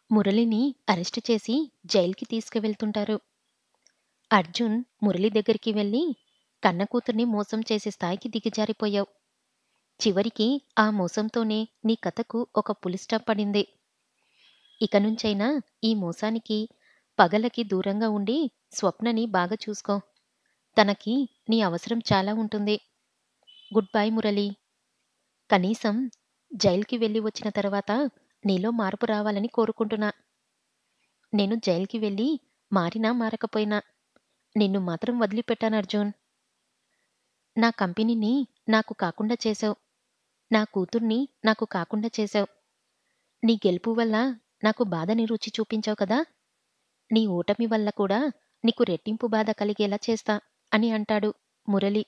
మురళిని అరెస్టు చేసి జైలుకి తీసుకువెళ్తుంటారు. అర్జున్ మురళి దగ్గరికి వెళ్ళి, కన్న కూతుర్ని మోసం చేసే స్థాయికి దిగజారిపోయావు. చివరికి ఆ మోసంతోనే నీ కథకు ఒక పులి స్టాప్ పడింది. ఇక నుంచైనా ఈ మోసానికి, పగలకి దూరంగా ఉండి స్వప్నని బాగా చూసుకో. తనకి నీ అవసరం చాలా ఉంటుంది. Good bye Murali. కనీసం జైలుకి వెళ్ళి వచ్చిన తర్వాత నీలో మార్పు రావాలని కోరుకుంటున్నా. నేను జైలుకి వెళ్ళి మారినా మారకపోయినా నిన్ను మాత్రం వదిలిపెట్టాను అర్జున్. నా కంపెనీని నాకు కాకుండా చేశావు. నా కూతుర్ని నాకు కాకుండా చేశావు. నీ గెలుపు వల్ల నాకు బాధని రుచి చూపించావు కదా! నీ ఓటమి వల్ల కూడా నీకు రెట్టింపు బాధ కలిగేలా చేస్తా అని అంటాడు మురళి.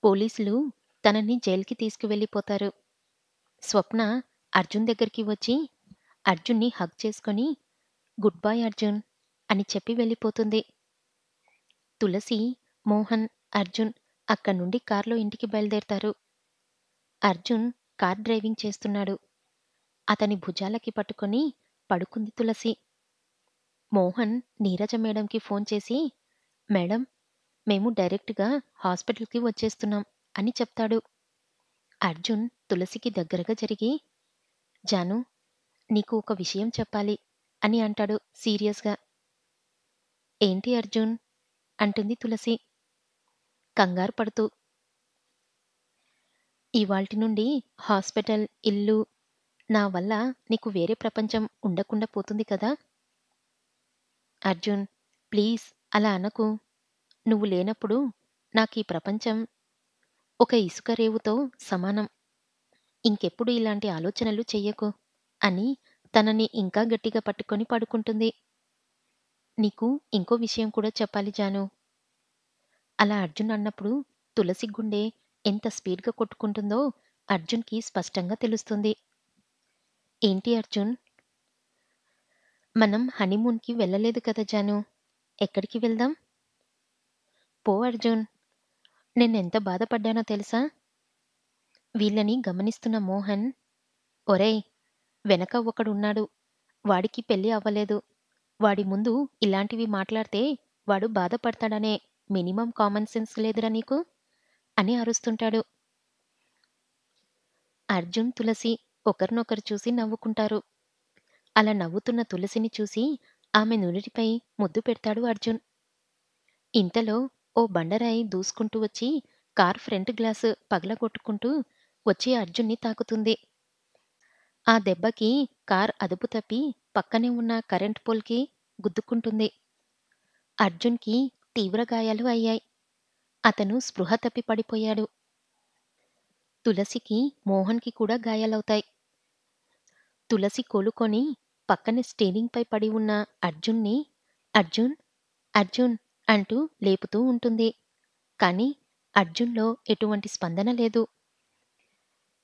పోలీసులు తనని జైలుకి తీసుకువెళ్ళిపోతారు. స్వప్న అర్జున్ దగ్గరికి వచ్చి అర్జున్ని హగ్ చేసుకొని గుడ్ బై అర్జున్ అని చెప్పి వెళ్ళిపోతుంది. తులసి, మోహన్, అర్జున్ అక్కడ్నుండి కార్‌లో ఇంటికి బయలుదేరతారు. అర్జున్ కార్ డ్రైవింగ్ చేస్తున్నాడు. అతని భుజాలకి పట్టుకొని పడుకుంది తులసి. మోహన్ నీరజ మేడంకి ఫోన్ చేసి, మేడం, మేము డైరెక్ట్‌గా హాస్పిటల్‌కి వచ్చేస్తున్నాం అని చెప్తాడు. అర్జున్ తులసికి దగ్గరగా జరిగి, జాను, నీకు ఒక విషయం చెప్పాలి అని అంటాడు సీరియస్‌గా. ఏంటి అర్జున్? అంటుంది తులసి కంగారు పడుతూ. ఇవాల్టి నుండి హాస్పిటల్, ఇల్లు, నా వల్ల నీకు వేరే ప్రపంచం ఉండకుండా పోతుంది కదా! అర్జున్, ప్లీజ్ అలా అనకు. నువ్వు లేనప్పుడు నాకీ ప్రపంచం ఒక ఇసుక రేవుతో సమానం. ఇంకెప్పుడు ఇలాంటి ఆలోచనలు చెయ్యకు అని తనని ఇంకా గట్టిగా పట్టుకొని పడుకుంటుంది. నీకు ఇంకో విషయం కూడా చెప్పాలి జాను. అలా అర్జున్ అన్నప్పుడు తులసి గుండె ఎంత స్పీడ్‌గా కొట్టుకుంటుందో అర్జున్‌కి స్పష్టంగా తెలుస్తుంది. ఏంటి అర్జున్? మనం హనీమూన్‌కి వెళ్ళలేదు కదా జాను. ఎక్కడికి వెళ్దాం? పో అర్జున్. నేనెంత బాధపడ్డానో తెలుసా? వీళ్ళని గమనిస్తున్న మోహన్, ఒరేయ్! వెనక ఒకడున్నాడు. వాడికి పెళ్లి అవ్వలేదు. వాడి ముందు ఇలాంటివి మాట్లాడితే వాడు బాధపడతాడనే మినిమమ్ కామన్ సెన్స్ లేదురా నీకు? అని అరుస్తుంటాడు. అర్జున్, తులసి ఒకరినొకరు చూసి నవ్వుకుంటారు. అలా నవ్వుతున్న తులసిని చూసి ఆమె నుదుటిపై ముద్దు పెడతాడు అర్జున్. ఇంతలో ఓ బండరాయి దూసుకుంటూ వచ్చి కారు ఫ్రంట్ గ్లాసు పగలగొట్టుకుంటూ వచ్చి అర్జున్ని తాకుతుంది. ఆ దెబ్బకి కార్ అదుపు తప్పి పక్కనే ఉన్న కరెంట్ పోల్‌కి గుద్దుకుంటుంది. అర్జున్‌కి తీవ్ర గాయాలు అయ్యాయి. అతను స్పృహ తప్పి పడిపోయాడు. తులసికి, మోహన్‌కి కూడా గాయాలవుతాయి. తులసి కోలుకొని పక్కనే స్టీరింగ్‌పై పడి ఉన్న అర్జున్ని, అర్జున్, అర్జున్ అంటూ లేపుతూ ఉంటుంది. కానీ అర్జున్‌లో ఎటువంటి స్పందన లేదు.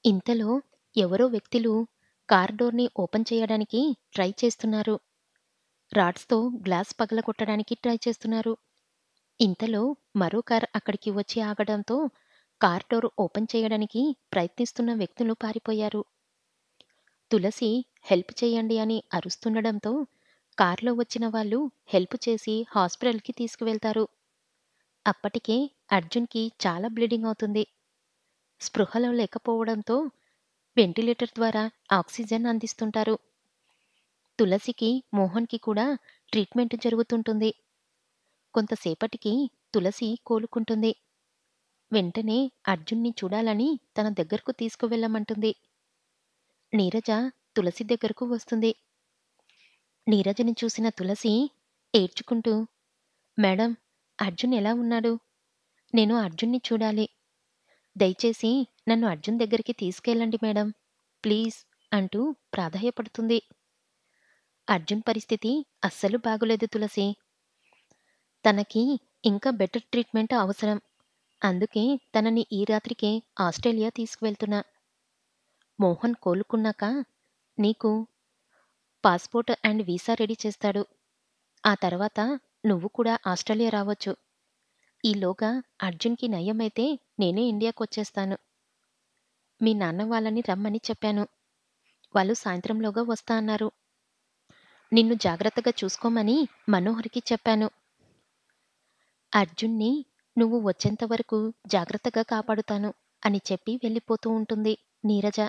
ఇంతలో ఎవరో వ్యక్తులు కార్ డోర్‌ని ఓపెన్ చేయడానికి ట్రై చేస్తున్నారు. రాడ్స్‌తో గ్లాస్ పగలగొట్టడానికి ట్రై చేస్తున్నారు. ఇంతలో మరో కార్ అక్కడికి వచ్చి ఆగడంతో కార్ డోర్ ఓపెన్ చేయడానికి ప్రయత్నిస్తున్న వ్యక్తులు పారిపోయారు. తులసి హెల్ప్ చేయండి అని అరుస్తుండడంతో కార్‌లో వచ్చిన వాళ్ళు హెల్ప్ చేసి హాస్పిటల్‌కి తీసుకువెళ్తారు. అప్పటికే అర్జున్‌కి చాలా బ్లీడింగ్ అవుతుంది. స్పృహలో లేకపోవడంతో వెంటిలేటర్ ద్వారా ఆక్సిజన్ అందిస్తుంటారు. తులసికి, మోహన్‌కి కూడా ట్రీట్మెంట్ జరుగుతుంటుంది. కొంతసేపటికి తులసి కోలుకుంటుంది. వెంటనే అర్జున్ని చూడాలని తన దగ్గరకు తీసుకువెళ్ళమంటుంది. నీరజ తులసి దగ్గరకు వస్తుంది. నీరజని చూసిన తులసి ఏడ్చుకుంటూ, మేడం, అర్జున్ ఎలా ఉన్నాడు? నేను అర్జున్ని చూడాలి. దయచేసి నన్ను అర్జున్ దగ్గరికి తీసుకెళ్ళండి మేడం. ప్లీజ్ అంటూ ప్రాధేయపడుతుంది. అర్జున్ పరిస్థితి అస్సలు బాగోలేదు తులసి. తనకి ఇంకా బెటర్ ట్రీట్మెంట్ అవసరం. అందుకే తనని ఈ రాత్రికే ఆస్ట్రేలియా తీసుకువెళ్తున్నా. మోహన్ కోలుకున్నాక నీకు పాస్‌పోర్ట్ అండ్ వీసా రెడీ చేస్తాడు. ఆ తర్వాత నువ్వు కూడా ఆస్ట్రేలియా రావచ్చు. ఈలోగా అర్జున్‌కి నయమైతే నేనే ఇండియాకొచ్చేస్తాను. మీ నాన్న వాళ్ళని రమ్మని చెప్పాను. వాళ్ళు సాయంత్రంలోగా వస్తా అన్నారు. నిన్ను జాగ్రత్తగా చూసుకోమని మనోహర్‌కి చెప్పాను. అర్జున్‌ని నువ్వు వచ్చేంత వరకు జాగ్రత్తగా కాపాడుతాను అని చెప్పి వెళ్ళిపోతూ ఉంటుంది నీరజ.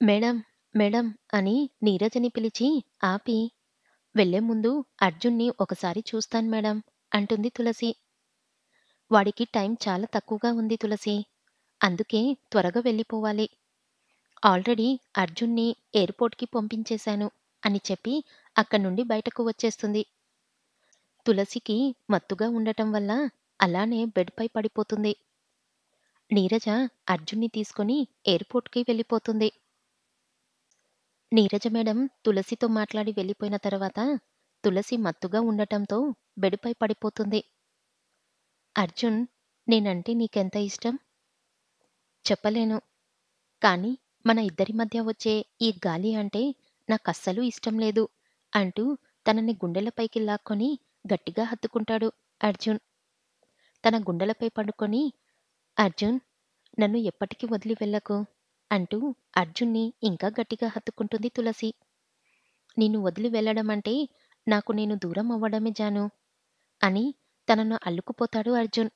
మేడం, మేడం అని నీరజని పిలిచి ఆపి, వెళ్ళే ముందు అర్జున్‌ని ఒకసారి చూస్తాను మేడం అంటుంది తులసి. వాడికి టైం చాలా తక్కువగా ఉంది తులసి. అందుకే త్వరగా వెళ్ళిపోవాలి. ఆల్రెడీ అర్జున్‌ని ఎయిర్‌పోర్ట్‌కి పంపించేశాను అని చెప్పి అక్కడి నుండి బయటకు వచ్చేస్తుంది. తులసికి మత్తుగా ఉండటం వల్ల అలానే బెడ్‌పై పడిపోతుంది. నీరజ అర్జున్‌ని తీసుకొని ఎయిర్‌పోర్ట్‌కి వెళ్ళిపోతుంది. నీరజ మేడం తులసితో మాట్లాడి వెళ్ళిపోయిన తర్వాత తులసి మత్తుగా ఉండటంతో బెడ్‌పై పడిపోతుంది. అర్జున్, నేనంటే నీకెంత ఇష్టం? చెప్పలేను. కానీ మన ఇద్దరి మధ్య వచ్చే ఈ గాలి అంటే నాకస్సలు ఇష్టం లేదు అంటూ తనని గుండెలపైకి లాక్కొని గట్టిగా హత్తుకుంటాడు అర్జున్. తన గుండెలపై పడుకొని, అర్జున్, నన్ను ఎప్పటికీ వదిలి వెళ్ళకు అంటూ అర్జున్ని ఇంకా గట్టిగా హత్తుకుంటుంది తులసి. నిన్ను వదిలి వెళ్ళడం అంటే నాకు నేను దూరం అవ్వడమే జాను అని తనను అల్లుకుపోతాడు అర్జున్.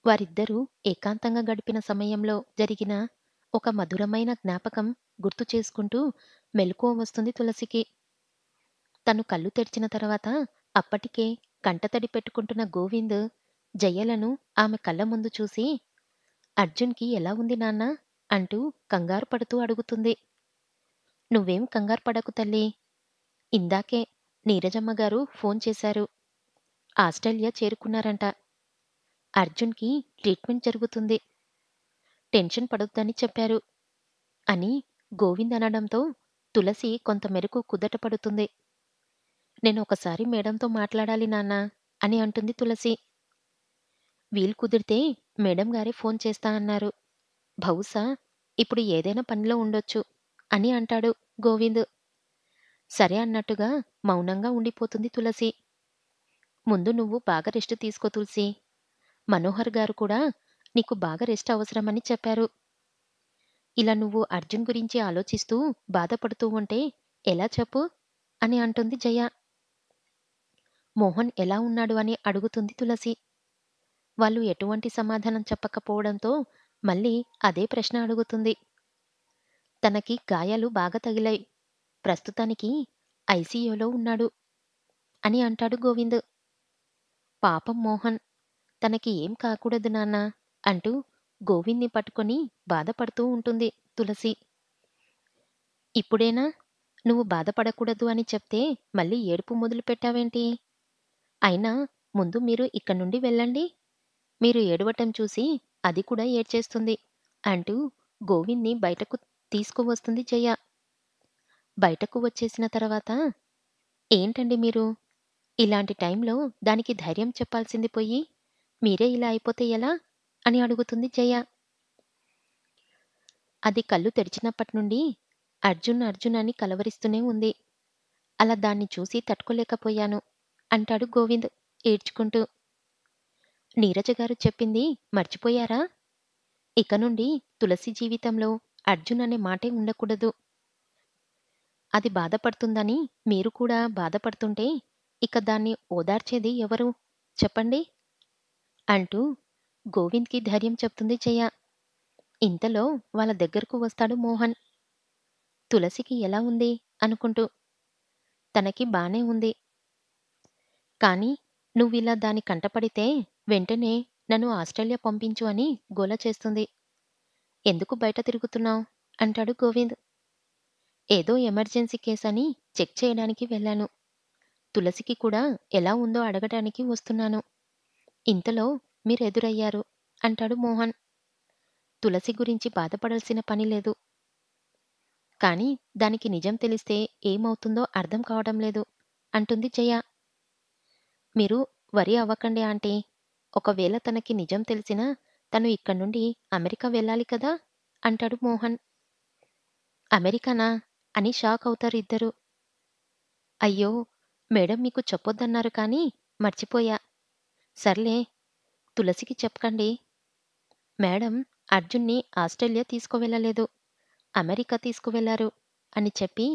వారిద్దరూ ఏకాంతంగా గడిపిన సమయంలో జరిగిన ఒక మధురమైన జ్ఞాపకం గుర్తు చేసుకుంటూ మెలకువ వస్తుంది తులసికి. తను కళ్ళు తెరిచిన తర్వాత అప్పటికే కంటతడి పెట్టుకుంటున్న గోవింద్ జయలను ఆమె కళ్ళ ముందు చూసి, అర్జున్‌కి ఎలా ఉంది నాన్నా అంటూ కంగారు పడుతూ అడుగుతుంది. నువ్వేం కంగారు పడకు తల్లీ. ఇందాకే నీరజమ్మ గారు ఫోన్ చేశారు. ఆస్ట్రేలియా చేరుకున్నారంట. అర్జున్‌కి ట్రీట్మెంట్ జరుగుతుంది. టెన్షన్ పడొద్దని చెప్పారు అని గోవింద్ అనడంతో తులసి కొంత మేరకు కుదుట పడుతుంది. నేనొకసారి మేడంతో మాట్లాడాలి నాన్నా అని అంటుంది తులసి. వీలు కుదిరితే మేడం గారే ఫోన్ చేస్తా అన్నారు. బహుశా ఇప్పుడు ఏదైనా పనిలో ఉండొచ్చు అని అంటాడు గోవింద్. సరే అన్నట్టుగా మౌనంగా ఉండిపోతుంది తులసి. ముందు నువ్వు బాగా రెస్ట్ తీసుకో తులసి. మనోహర్ గారు కూడా నీకు బాగా రెస్ట్ అవసరమని చెప్పారు. ఇలా నువ్వు అర్జున్ గురించి ఆలోచిస్తూ బాధపడుతూ ఉంటే ఎలా చెప్పు అని అంటుంది జయ. మోహన్ ఎలా ఉన్నాడు అని అడుగుతుంది తులసి. వాళ్ళు ఎటువంటి సమాధానం చెప్పకపోవడంతో మళ్ళీ అదే ప్రశ్న అడుగుతుంది. తనకి గాయాలు బాగా తగిలాయి. ప్రస్తుతానికి ఐసీయూలో ఉన్నాడు అని అంటాడు గోవింద్. పాపం మోహన్, తనకి ఏం కాకూడదు నాన్నా అంటూ గోవింద్‌ని పట్టుకొని బాధపడుతూ ఉంటుంది తులసి. ఇప్పుడేనా నువ్వు బాధపడకూడదు అని చెప్తే మళ్ళీ ఏడుపు మొదలుపెట్టావేంటి? అయినా ముందు మీరు ఇక్కడి నుండి వెళ్ళండి. మీరు ఏడవటం చూసి అది కూడా ఏడ్చేస్తుంది అంటూ గోవింద్‌ని బయటకు తీసుకువస్తుంది జయ. బయటకు వచ్చేసిన తర్వాత, ఏంటండి మీరు? ఇలాంటి టైంలో దానికి ధైర్యం చెప్పాల్సింది పోయి, మీరే ఇలా అయిపోతే ఎలా? అని అడుగుతుంది జయ. అది కళ్ళు తెరిచినప్పటి నుండి అర్జున్ అర్జున్ అని కలవరిస్తూనే ఉంది. అలా దాన్ని చూసి తట్టుకోలేకపోయాను అంటాడు గోవింద్ ఏడ్చుకుంటూ. నీరజ గారు చెప్పింది మర్చిపోయారా? ఇక నుండి తులసి జీవితంలో అర్జున్ అనే మాటే ఉండకూడదు. అది బాధపడుతుందని మీరు కూడా బాధపడుతుంటే ఇక దాన్ని ఓదార్చేది ఎవరు? చెప్పండి అంటూ గోవింద్‌కి ధైర్యం చెప్తుంది జయ. ఇంతలో వాళ్ళ దగ్గరకు వస్తాడు మోహన్. తులసికి ఎలా ఉంది అనుకుంటూ. తనకి బానే ఉంది. కానీ నువ్విలా దాని కంటపడితే వెంటనే నన్ను ఆస్ట్రేలియా పంపించు అని గోల చేస్తుంది. ఎందుకు బయట తిరుగుతున్నావు అంటాడు గోవింద్. ఏదో ఎమర్జెన్సీ కేసని చెక్ చేయడానికి వెళ్ళాను. తులసికి కూడా ఎలా ఉందో అడగటానికి వస్తున్నాను. ఇంతలో మీరెదురయ్యారు అంటాడు మోహన్. తులసి గురించి బాధపడాల్సిన పని లేదు. కానీ దానికి నిజం తెలిస్తే ఏమవుతుందో అర్థం కావడం లేదు అంటుంది జయ. మీరు వరీ అవ్వకండి ఆంటీ. ఒకవేళ తనకి నిజం తెలిసినా తను ఇక్కడి నుండి అమెరికా వెళ్ళాలి కదా అంటాడు మోహన్. అమెరికానా అని షాక్ అవుతారు ఇద్దరు. అయ్యో, మేడం మీకు చెప్పొద్దన్నారు కానీ మర్చిపోయా. సర్లే, తులసికి చెప్పకండి. మేడం అర్జున్ని ఆస్ట్రేలియా తీసుకువెళ్ళలేదు. అమెరికా తీసుకువెళ్లారు అని చెప్పి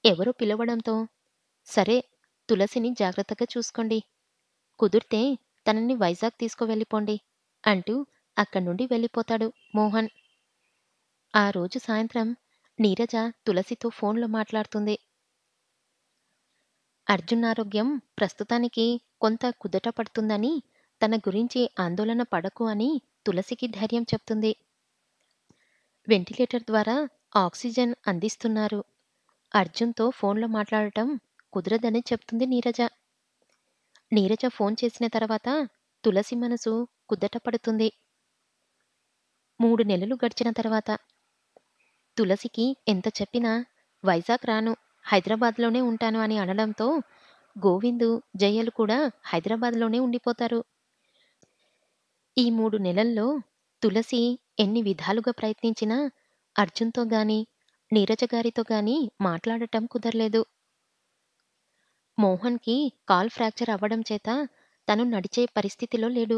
ఎవరో పిలవడంతో, సరే తులసిని జాగ్రత్తగా చూసుకోండి. కుదిరితే తనని వైజాగ్ తీసుకువెళ్ళిపోండి అంటూ అక్కడి నుండి వెళ్ళిపోతాడు మోహన్. ఆ రోజు సాయంత్రం నీరజ తులసితో ఫోన్లో మాట్లాడుతుంది. అర్జున్ ఆరోగ్యం ప్రస్తుతానికి కొంత కుదుట పడుతుందని, తన గురించి ఆందోళన పడకు అని తులసికి ధైర్యం చెప్తుంది. వెంటిలేటర్ ద్వారా ఆక్సిజన్ అందిస్తున్నారు. అర్జున్‌తో ఫోన్లో మాట్లాడటం కుదరదని చెప్తుంది నీరజ. నీరజ ఫోన్ చేసిన తర్వాత తులసి మనసు కుదుట పడుతుంది. 3 నెలలు గడిచిన తర్వాత తులసికి ఎంత చెప్పినా వైజాగ్ రాను, హైదరాబాద్‌లోనే ఉంటాను అని అనడంతో గోవిందు, జయలు కూడా హైదరాబాద్‌లోనే ఉండిపోతారు. ఈ 3 నెలల్లో తులసి ఎన్ని విధాలుగా ప్రయత్నించినా అర్జున్‌తో గాని, నీరజ గారితో గాని మాట్లాడటం కుదరలేదు. మోహన్‌కి కాల్ ఫ్రాక్చర్ అవ్వడం చేత తను నడిచే పరిస్థితిలో లేడు.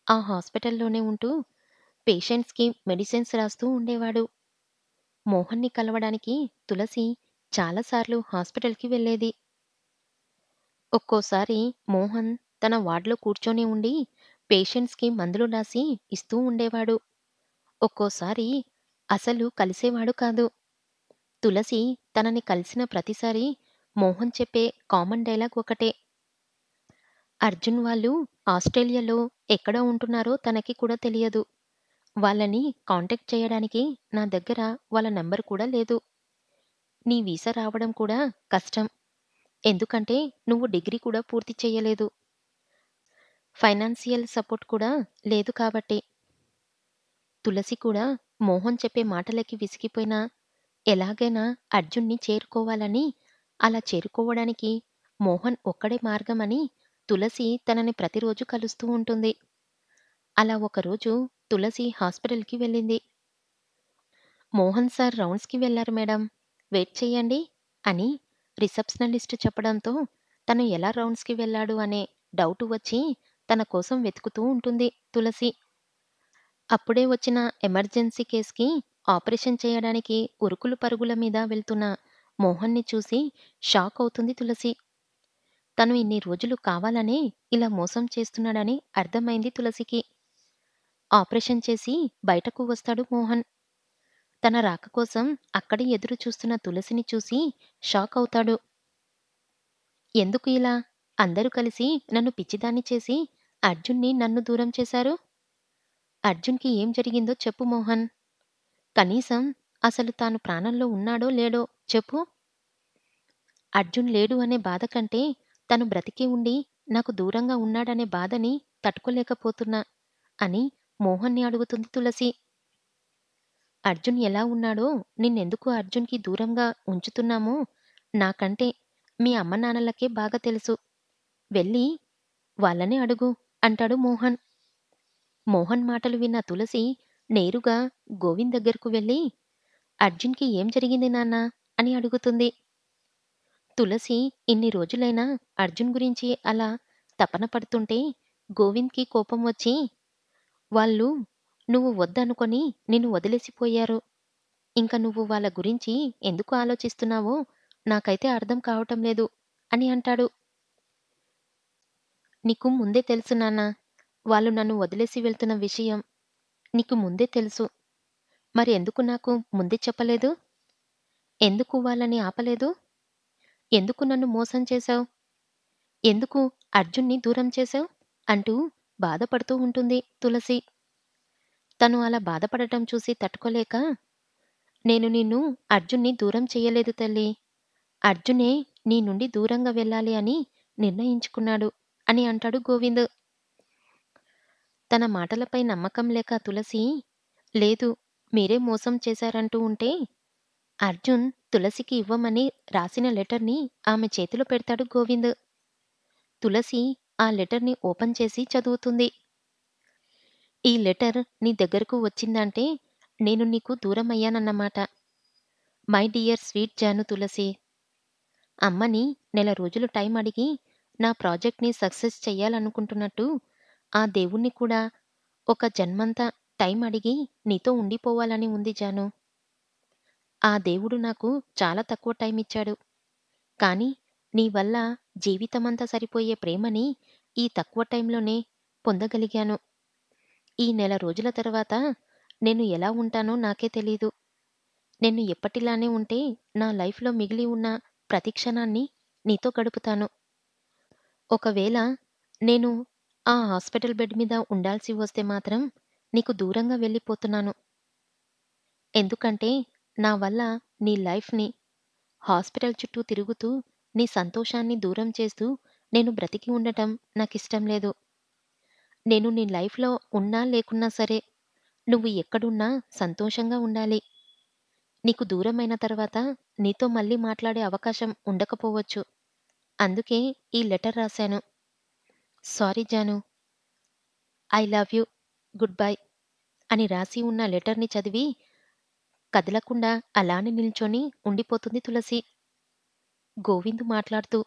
ఆ హాస్పిటల్‌లోనే ఉంటూ పేషెంట్స్‌కి మెడిసిన్స్ రాస్తూ ఉండేవాడు. మోహన్‌ని కలవడానికి తులసి చాలా సార్లు హాస్పిటల్‌కి వెళ్ళేది. ఒక్కోసారి మోహన్ తన వార్డ్‌లో కూర్చొని ఉండి పేషెంట్స్‌కి మందులు రాసి ఇస్తూ ఉండేవాడు. ఒక్కోసారి అసలు కలిసేవాడు కాదు. తులసి తనని కలిసిన ప్రతిసారి మోహన్ చెప్పే కామన్ డైలాగ్ ఒకటే. అర్జున్ వాళ్ళు ఆస్ట్రేలియాలో ఎక్కడ ఉంటున్నారో తనకి కూడా తెలియదు. వాళ్ళని కాంటాక్ట్ చేయడానికి నా దగ్గర వాళ్ళ నంబర్ కూడా లేదు. నీ వీసా రావడం కూడా కష్టం. ఎందుకంటే నువ్వు డిగ్రీ కూడా పూర్తి చెయ్యలేదు. ఫైనాన్షియల్ సపోర్ట్ కూడా లేదు కాబట్టి. తులసి కూడా మోహన్ చెప్పే మాటలకి విసిగిపోయినా ఎలాగైనా అర్జున్‌ని చేరుకోవాలని, అలా చేరుకోవడానికి మోహన్ ఒక్కడే మార్గమని తులసి తనని ప్రతిరోజు కలుస్తూ ఉంటుంది. అలా ఒకరోజు తులసి హాస్పిటల్‌కి వెళ్ళింది. మోహన్ సార్ రౌండ్స్‌కి వెళ్లారు మేడం. వెయిట్ చేయండి అని రిసెప్షనలిస్ట్ చెప్పడంతో తను ఎలా రౌండ్స్‌కి వెళ్ళాడు అనే డౌట్ వచ్చి తన కోసం వెతుకుతూ ఉంటుంది తులసి. అప్పుడే వచ్చిన ఎమర్జెన్సీ కేస్‌కి ఆపరేషన్ చేయడానికి ఉరుకులు పరుగుల మీద వెళ్తున్న మోహన్‌ని చూసి షాక్ అవుతుంది తులసి. తను ఇన్ని రోజులు కావాలనే ఇలా మోసం చేస్తున్నాడని అర్థమైంది తులసికి. ఆపరేషన్ చేసి బయటకు వస్తాడు మోహన్. తన రాక కోసం అక్కడే ఎదురు చూస్తున్న తులసిని చూసి షాక్ అవుతాడు. ఎందుకు ఇలా? అందరూ కలిసి నన్ను పిచ్చిదాన్ని చేసి అర్జున్‌ని నన్ను దూరం చేశారు. అర్జున్‌కి ఏం జరిగిందో చెప్పు మోహన్. కనీసం అసలు తాను ప్రాణంలో ఉన్నాడో లేడో చెప్పు. అర్జున్ లేడు అనే బాధ కంటే తను బ్రతికి ఉండి నాకు దూరంగా ఉన్నాడనే బాధని తట్టుకోలేకపోతున్నా అని మోహన్‌ని అడుగుతుంది తులసి. అర్జున్ ఎలా ఉన్నాడో, నిన్నెందుకు అర్జున్‌కి దూరంగా ఉంచుతున్నామో నాకంటే మీ అమ్మనాన్నలకే బాగా తెలుసు. వెళ్ళి వాళ్ళనే అడుగు అంటాడు మోహన్. మోహన్ మాటలు విన్న తులసి నేరుగా గోవింద్ దగ్గరకు వెళ్ళి, అర్జున్‌కి ఏం జరిగింది నాన్నా అని అడుగుతుంది. తులసి ఇన్ని రోజులైనా అర్జున్ గురించి అలా తపన పడుతుంటే గోవింద్‌కి కోపం వచ్చి, వాళ్ళు నువ్వు వద్దనుకొని నిన్ను వదిలేసిపోయారు. ఇంక నువ్వు వాళ్ళ గురించి ఎందుకు ఆలోచిస్తున్నావో నాకైతే అర్థం కావటం లేదు అని అంటాడు. నీకు ముందే తెలుసు నాన్నా. వాళ్ళు నన్ను వదిలేసి వెళ్తున్న విషయం నీకు ముందే తెలుసు. మరి ఎందుకు నాకు ముందే చెప్పలేదు? ఎందుకు వాళ్ళని ఆపలేదు? ఎందుకు నన్ను మోసం చేశావు? ఎందుకు అర్జున్‌ని దూరం చేశావు? అంటూ బాధపడుతూ ఉంటుంది తులసి. తను అలా బాధపడటం చూసి తట్టుకోలేక, నేను నిన్ను అర్జున్‌ని దూరం చెయ్యలేదు తల్లీ. అర్జునే నీ నుండి దూరంగా వెళ్ళాలి అని నిర్ణయించుకున్నాడు అని అంటాడు గోవింద్. తన మాటలపై నమ్మకం లేక తులసి, లేదు మీరే మోసం చేశారంటూ ఉంటే అర్జున్ తులసికి ఇవ్వమని రాసిన లెటర్‌ని ఆమె చేతిలో పెడతాడు గోవింద్. తులసి ఆ లెటర్‌ని ఓపెన్ చేసి చదువుతుంది. ఈ లెటర్ నీ దగ్గరకు వచ్చిందంటే నేను నీకు దూరమయ్యానన్నమాట. మై డియర్ స్వీట్ జాను తులసి. అమ్మని నెల రోజులు టైం అడిగి నా ప్రాజెక్ట్‌ని సక్సెస్ చెయ్యాలనుకుంటున్నట్టు ఆ దేవుణ్ణి కూడా ఒక జన్మంతా టైం అడిగి నీతో ఉండిపోవాలని ఉంది జాను. ఆ దేవుడు నాకు చాలా తక్కువ టైం ఇచ్చాడు. కానీ నీ వల్ల జీవితమంతా సరిపోయే ప్రేమని ఈ తక్కువ టైంలోనే పొందగలిగాను. ఈ నెల రోజుల తర్వాత నేను ఎలా ఉంటానో నాకే తెలీదు. నేను ఎప్పటిలానే ఉంటే నా లైఫ్‌లో మిగిలి ఉన్న ప్రతి క్షణాన్ని నీతో గడుపుతాను. ఒకవేళ నేను ఆ హాస్పిటల్ బెడ్ మీద ఉండాల్సి వస్తే మాత్రం నీకు దూరంగా వెళ్ళిపోతున్నాను. ఎందుకంటే నా వల్ల నీ లైఫ్‌ని హాస్పిటల్ చుట్టూ తిరుగుతూ నీ సంతోషాన్ని దూరం చేస్తూ నేను బ్రతికి ఉండటం నాకిష్టం లేదు. నేను నీ లైఫ్‌లో ఉన్నా లేకున్నా సరే నువ్వు ఎక్కడున్నా సంతోషంగా ఉండాలి. నీకు దూరమైన తర్వాత నీతో మళ్ళీ మాట్లాడే అవకాశం ఉండకపోవచ్చు. అందుకే ఈ లెటర్ రాశాను. Sorry Jaanu. I love you. Goodbye అని రాసి ఉన్న లెటర్‌ని చదివి కదలకుండా అలానే నిల్చొని ఉండిపోతుంది తులసి. గోవింద్ మాట్లాడుతూ,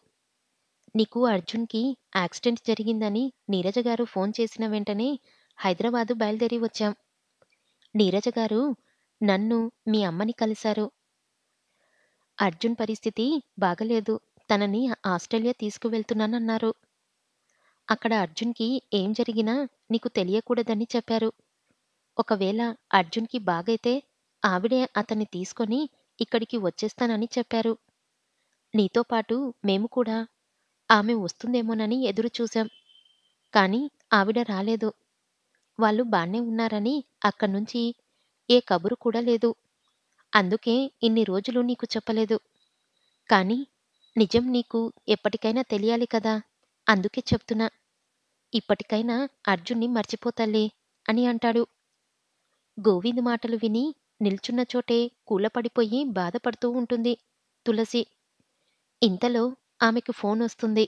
"నీకు అర్జున్‌కి యాక్సిడెంట్ జరిగిందని నీరజ గారు ఫోన్ చేసిన వెంటనే హైదరాబాదు బయలుదేరి వచ్చాం. నీరజ గారు నన్ను, మీ అమ్మని కలిశారు. అర్జున్ పరిస్థితి బాగలేదు. తనని ఆస్ట్రేలియా తీసుకువెళ్తున్నానన్నారు. అక్కడ అర్జున్‌కి ఏం జరిగినా నీకు తెలియకూడదని చెప్పారు. ఒకవేళ అర్జున్‌కి బాగైతే ఆవిడే అతన్ని తీసుకొని ఇక్కడికి వచ్చేస్తానని చెప్పారు. నీతో పాటు మేము కూడా ఆమె వస్తుందేమోనని ఎదురు చూసాం. కానీ ఆవిడ రాలేదు. వాళ్ళు బానే ఉన్నారని అక్కడ్నుంచి ఏ కబురు కూడా లేదు. అందుకే ఇన్ని రోజులు నీకు చెప్పలేదు. కానీ నిజం నీకు ఎప్పటికైనా తెలియాలి కదా! అందుకే చెప్తున్నా. ఇప్పటికైనా అర్జున్‌ని మర్చిపో తల్లీ అని అంటాడు. గోవింద్ మాటలు విని నిల్చున్న చోటే కూలపడిపోయి బాధపడుతూ ఉంటుంది తులసి. ఇంతలో ఆమెకు ఫోనొస్తుంది.